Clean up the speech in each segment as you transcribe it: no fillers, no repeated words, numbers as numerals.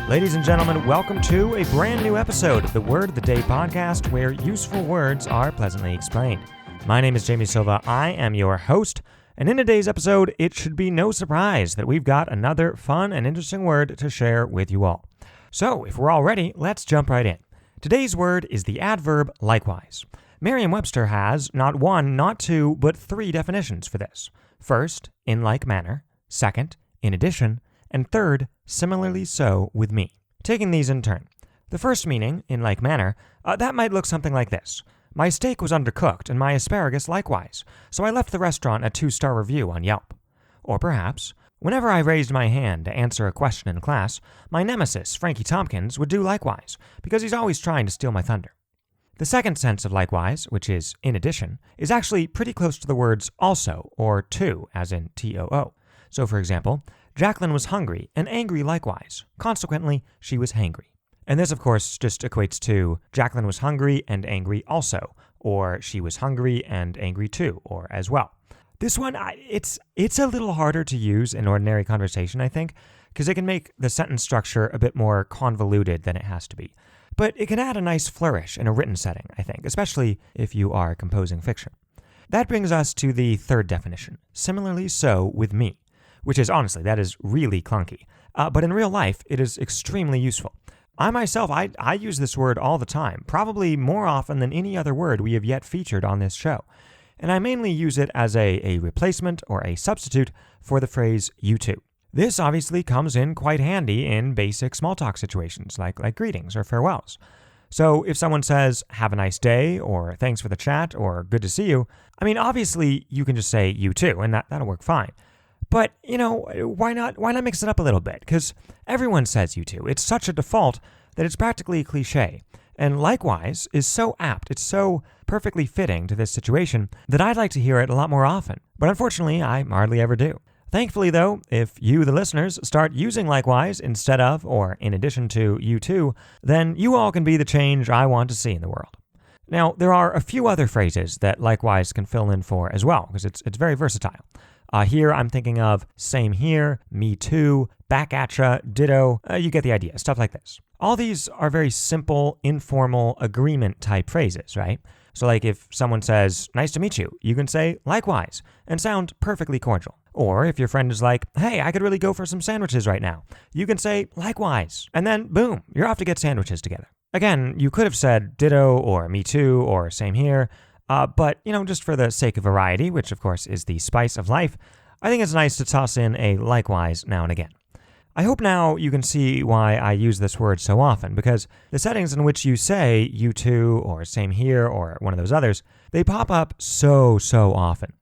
Ladies and gentlemen, welcome to a brand new episode of the Word of the Day podcast, where useful words are pleasantly explained. My name is Jamie Silva. I am your host, and in today's episode, it should be no surprise that we've got another fun and interesting word to share with you all. So, if we're all ready, let's jump right in. Today's word is the adverb likewise. Merriam-Webster has not one, not two, but three definitions for this. First, in like manner. Second, in addition. And third, similarly so with me. Taking these in turn. The first meaning, in like manner, that might look something like this. My steak was undercooked and my asparagus likewise, so I left the restaurant a 2-star review on Yelp. Or perhaps, whenever I raised my hand to answer a question in class, my nemesis, Frankie Tompkins, would do likewise, because he's always trying to steal my thunder. The second sense of likewise, which is in addition, is actually pretty close to the words also, or to, as in T-O-O. So for example, Jacqueline was hungry and angry likewise. Consequently, she was hangry. And this, of course, just equates to Jacqueline was hungry and angry also, or she was hungry and angry too, or as well. This one, it's a little harder to use in ordinary conversation, I think, because it can make the sentence structure a bit more convoluted than it has to be. But it can add a nice flourish in a written setting, I think, especially if you are composing fiction. That brings us to the third definition, similarly so with me. Which is, honestly, that is really clunky. But in real life, it is extremely useful. I myself, I use this word all the time, probably more often than any other word we have yet featured on this show. And I mainly use it as a replacement or a substitute for the phrase you too. This obviously comes in quite handy in basic small talk situations like greetings or farewells. So if someone says, have a nice day, or thanks for the chat, or good to see you, I mean, obviously you can just say you too, and that'll work fine. But, why not mix it up a little bit? Because everyone says you too. It's such a default that it's practically a cliche. And likewise is so apt, it's so perfectly fitting to this situation that I'd like to hear it a lot more often. But unfortunately, I hardly ever do. Thankfully, though, if you, the listeners, start using likewise instead of or in addition to you too, then you all can be the change I want to see in the world. Now, there are a few other phrases that likewise can fill in for as well, because it's very versatile. Here I'm thinking of same here, me too, back atcha, ditto, you get the idea, stuff like this. All these are very simple, informal, agreement type phrases, right? So like if someone says, nice to meet you, you can say likewise and sound perfectly cordial. Or if your friend is like, hey, I could really go for some sandwiches right now, you can say likewise, and then boom, you're off to get sandwiches together. Again, you could have said ditto or me too or same here, but, just for the sake of variety, which of course is the spice of life, I think it's nice to toss in a likewise now and again. I hope now you can see why I use this word so often, because the settings in which you say you too or same here or one of those others, they pop up so often.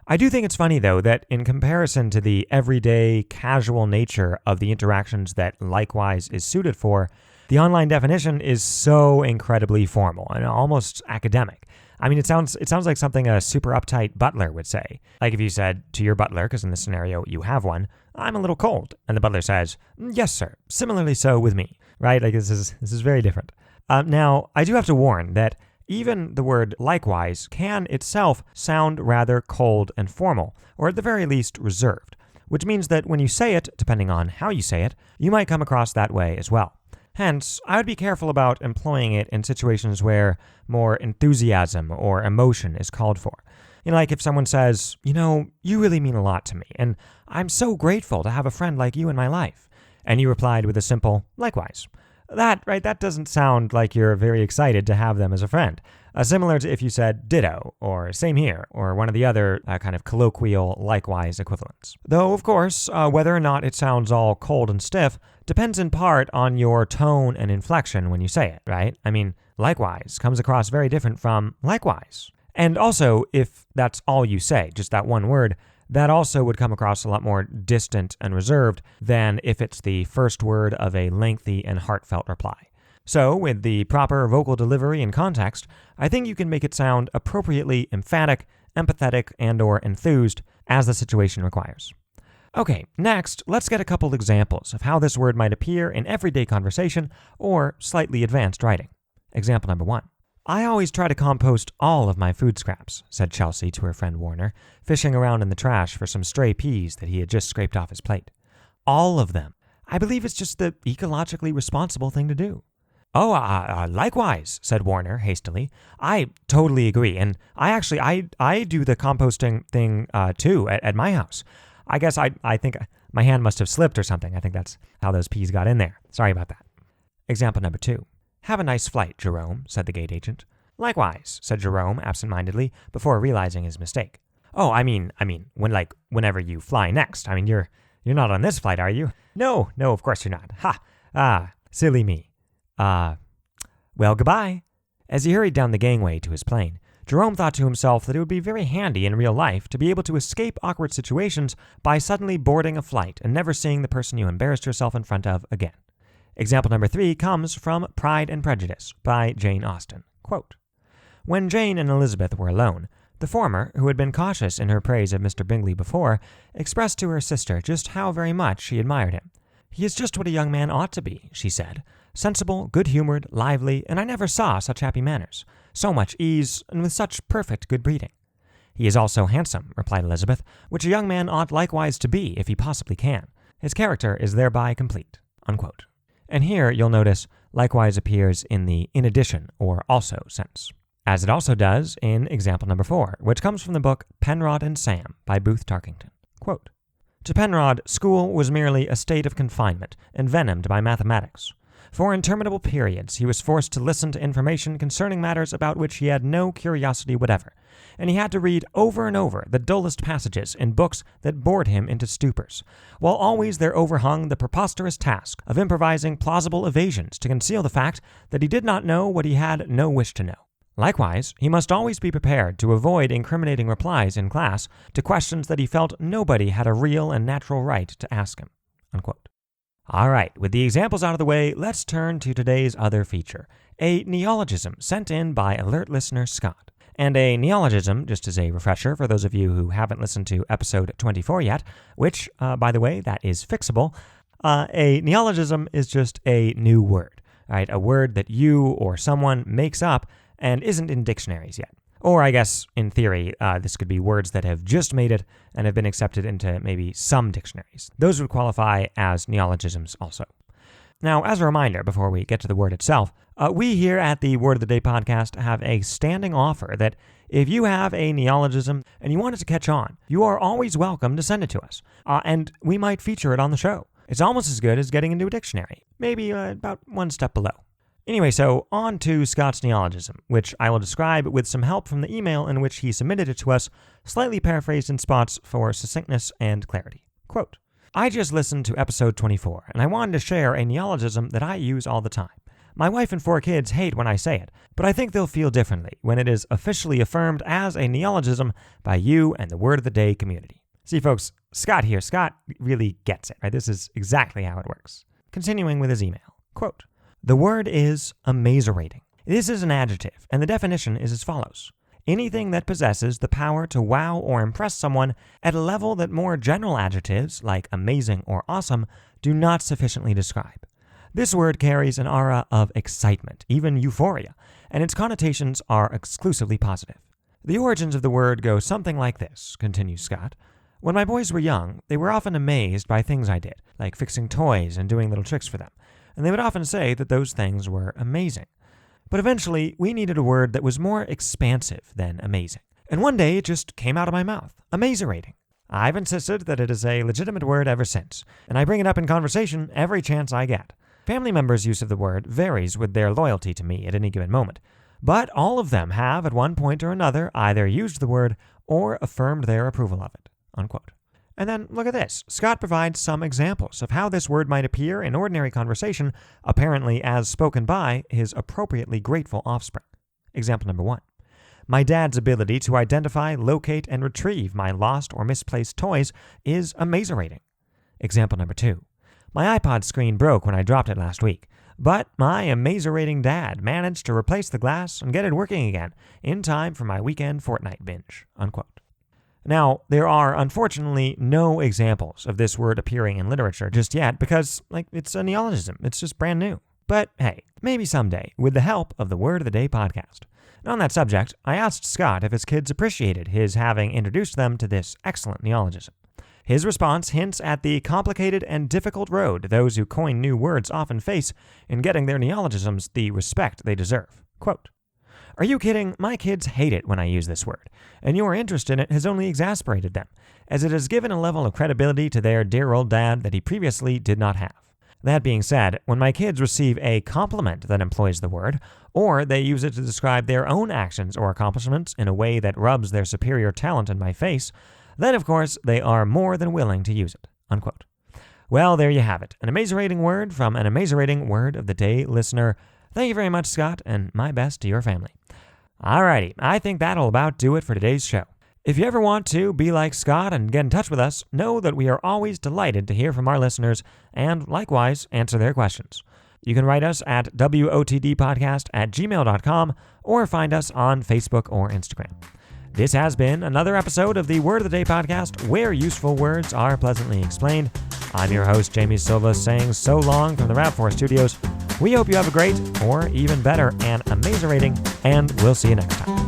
I do think it's funny, though, that in comparison to the everyday, casual nature of the interactions that likewise is suited for, the online definition is so incredibly formal and almost academic. I mean, it sounds like something a super uptight butler would say. Like if you said to your butler, because in this scenario you have one, I'm a little cold. And the butler says, yes, sir, similarly so with me, right? Like this is very different. Now, I do have to warn that even the word likewise can itself sound rather cold and formal, or at the very least reserved, which means that when you say it, depending on how you say it, you might come across that way as well. Hence, I would be careful about employing it in situations where more enthusiasm or emotion is called for. Like if someone says, you really mean a lot to me, and I'm so grateful to have a friend like you in my life. And you replied with a simple, likewise. That doesn't sound like you're very excited to have them as a friend. Similar to if you said ditto, or same here, or one of the other kind of colloquial likewise equivalents. Though, of course, whether or not it sounds all cold and stiff depends in part on your tone and inflection when you say it, right? I mean, likewise comes across very different from likewise. And also, if that's all you say, just that one word, that also would come across a lot more distant and reserved than if it's the first word of a lengthy and heartfelt reply. So, with the proper vocal delivery and context, I think you can make it sound appropriately emphatic, empathetic, and/or enthused as the situation requires. Okay, next, let's get a couple examples of how this word might appear in everyday conversation or slightly advanced writing. Example number 1. I always try to compost all of my food scraps, said Chelsea to her friend Warner, fishing around in the trash for some stray peas that he had just scraped off his plate. All of them. I believe it's just the ecologically responsible thing to do. Oh, likewise, said Warner hastily. I totally agree, and I do the composting thing too at my house. I guess I think my hand must have slipped or something. I think that's how those peas got in there. Sorry about that. Example number 2. Have a nice flight, Jerome, said the gate agent. Likewise, said Jerome absent-mindedly before realizing his mistake. Oh, I mean, whenever you fly next. I mean, you're not on this flight, are you? No, of course you're not. Ha! Silly me. Well, goodbye. As he hurried down the gangway to his plane, Jerome thought to himself that it would be very handy in real life to be able to escape awkward situations by suddenly boarding a flight and never seeing the person you embarrassed yourself in front of again. Example number 3 comes from Pride and Prejudice by Jane Austen. Quote, when Jane and Elizabeth were alone, the former, who had been cautious in her praise of Mr. Bingley before, expressed to her sister just how very much she admired him. He is just what a young man ought to be, she said. Sensible, good-humored, lively, and I never saw such happy manners, so much ease, and with such perfect good breeding. He is also handsome, replied Elizabeth, which a young man ought likewise to be if he possibly can. His character is thereby complete. Unquote. And here you'll notice likewise appears in the in addition or also sense, as it also does in example number 4, which comes from the book Penrod and Sam by Booth Tarkington. Quote, to Penrod, school was merely a state of confinement, envenomed by mathematics. For interminable periods he was forced to listen to information concerning matters about which he had no curiosity whatever, and he had to read over and over the dullest passages in books that bored him into stupors, while always there overhung the preposterous task of improvising plausible evasions to conceal the fact that he did not know what he had no wish to know. Likewise, he must always be prepared to avoid incriminating replies in class to questions that he felt nobody had a real and natural right to ask him. Unquote. All right, with the examples out of the way, let's turn to today's other feature, a neologism sent in by alert listener Scott. And a neologism, just as a refresher for those of you who haven't listened to episode 24 yet, which, by the way, that is fixable, a neologism is just a new word, right? A word that you or someone makes up and isn't in dictionaries yet. Or I guess, in theory, this could be words that have just made it and have been accepted into maybe some dictionaries. Those would qualify as neologisms also. Now, as a reminder, before we get to the word itself, we here at the Word of the Day podcast have a standing offer that if you have a neologism and you want it to catch on, you are always welcome to send it to us, and we might feature it on the show. It's almost as good as getting into a dictionary, maybe about one step below. Anyway, so on to Scott's neologism, which I will describe with some help from the email in which he submitted it to us, slightly paraphrased in spots for succinctness and clarity. Quote, I just listened to episode 24, and I wanted to share a neologism that I use all the time. My wife and 4 kids hate when I say it, but I think they'll feel differently when it is officially affirmed as a neologism by you and the Word of the Day community. See, folks, Scott really gets it, right? This is exactly how it works. Continuing with his email. Quote, the word is amazerating. This is an adjective, and the definition is as follows. Anything that possesses the power to wow or impress someone at a level that more general adjectives, like amazing or awesome, do not sufficiently describe. This word carries an aura of excitement, even euphoria, and its connotations are exclusively positive. The origins of the word go something like this, continues Scott. When my boys were young, they were often amazed by things I did, like fixing toys and doing little tricks for them, and they would often say that those things were amazing. But eventually, we needed a word that was more expansive than amazing. And one day, it just came out of my mouth. Amazerating. I've insisted that it is a legitimate word ever since, and I bring it up in conversation every chance I get. Family members' use of the word varies with their loyalty to me at any given moment, but all of them have, at one point or another, either used the word or affirmed their approval of it. Unquote. And then look at this. Scott provides some examples of how this word might appear in ordinary conversation, apparently as spoken by his appropriately grateful offspring. Example number 1. My dad's ability to identify, locate, and retrieve my lost or misplaced toys is amazerating. Example number 2. My iPod screen broke when I dropped it last week, but my amazerating dad managed to replace the glass and get it working again in time for my weekend Fortnite binge. Unquote. Now, there are unfortunately no examples of this word appearing in literature just yet because, it's a neologism. It's just brand new. But hey, maybe someday, with the help of the Word of the Day podcast. And on that subject, I asked Scott if his kids appreciated his having introduced them to this excellent neologism. His response hints at the complicated and difficult road those who coin new words often face in getting their neologisms the respect they deserve. Quote, "Are you kidding? My kids hate it when I use this word, and your interest in it has only exasperated them, as it has given a level of credibility to their dear old dad that he previously did not have. That being said, when my kids receive a compliment that employs the word, or they use it to describe their own actions or accomplishments in a way that rubs their superior talent in my face, then of course they are more than willing to use it." Unquote. Well, there you have it. An amazing word from an amazing Word of the Day listener. Thank you very much, Scott, and my best to your family. Alrighty, I think that'll about do it for today's show. If you ever want to be like Scott and get in touch with us, know that we are always delighted to hear from our listeners and, likewise, answer their questions. You can write us at wotdpodcast@gmail.com or find us on Facebook or Instagram. This has been another episode of the Word of the Day podcast, where useful words are pleasantly explained. I'm your host, Jamie Silva, saying so long from the RAV4 studios. We hope you have a great, or even better, and amazing rating, and we'll see you next time.